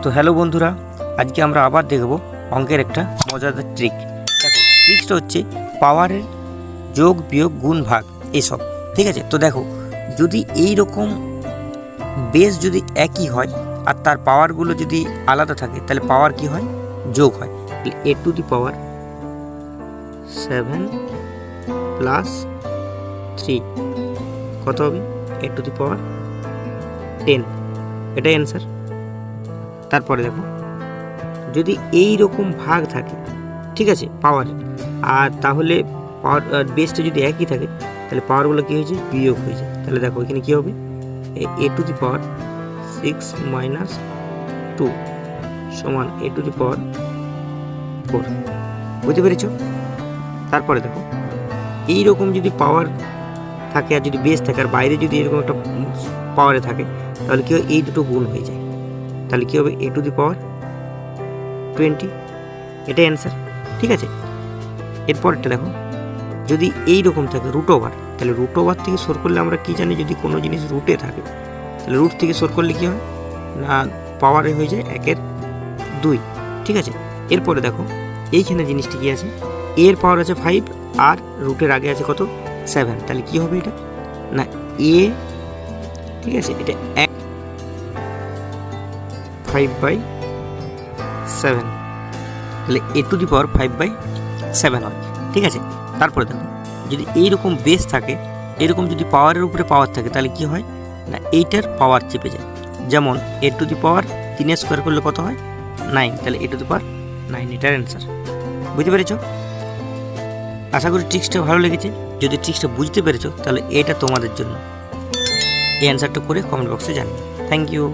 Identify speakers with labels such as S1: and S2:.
S1: তো হ্যালো বন্ধুরা, আজকে আমরা আবার দেখব অঙ্কের একটা মজাদার ট্রিক। দেখো, ট্রিক্সটা হচ্ছে পাওয়ারের যোগ বিয়োগ গুণ ভাগ এসব। ঠিক আছে, তো দেখো, যদি এই রকম বেস যদি একই হয় আর তার পাওয়ারগুলো যদি আলাদা থাকে, তাহলে পাওয়ার কি হয়? যোগ হয়। তাহলে a to the power 7 plus 3 কত হবে? a টু দি পাওয়ার 10। এটাই অ্যান্সার। তারপরে দেখো, যদি এই রকম ভাগ থাকে, ঠিক আছে, পাওয়ার, আর তাহলে পাওয়ার বেসটা যদি একই থাকে, তাহলে পাওয়ারগুলো কী হয়েছে? বিয়োগ হয়ে যায়। তাহলে দেখো এখানে কী হবে? a to the power 6 minus 2 সমান a টু দি পাওয়ার 4। বুঝতে পেরেছ? তারপরে দেখো, এইরকম যদি পাওয়ার থাকে আর যদি বেস থাকে আর বাইরে যদি এরকম একটা পাওয়ারে থাকে, তাহলে কী হয়? এই দুটো গুণ হয়ে যায়। তাহলে কী হবে? a টু দি পাওয়ার 20। এটাই অ্যান্সার। ঠিক আছে, এরপরটা দেখো, যদি এই রকম থাকে রুট ওভার, তাহলে রুট ওভার থেকে সর করলে আমরা কি জানি? যদি কোনো জিনিস রুটে থাকে, তাহলে রুট থেকে সর করলে কী হয়? না, পাওয়ারে হয়ে যায় 1/2। ঠিক আছে, এরপরে দেখো এইখানে জিনিসটি কী আছে? এর পাওয়ার আছে 5 আর রুটের আগে আছে কত? 7। তাহলে কী হবে এটা? না, এ, ঠিক আছে, এটা 5/7। তাহলে a টু দি পাওয়ার 5/7 হয়। ঠিক আছে, তারপরে দেখো, যদি এইরকম বেস থাকে, এরকম যদি পাওয়ারের উপরে পাওয়ার থাকে, তাহলে কি হয়? না, এইটার পাওয়ার চেপে যায়। যেমন a to the power 3 square করলে কত হয়? 9। তাহলে a টু দি পাওয়ার 9, এটার অ্যান্সার। বুঝতে পেরেছ? আশা করি ট্রিক্সটা ভালো লেগেছে। যদি ট্রিক্সটা বুঝতে পেরেছো, তাহলে এটা তোমাদের জন্য। এই অ্যান্সারটা করে কমেন্ট বক্সে জানাবে। Thank you.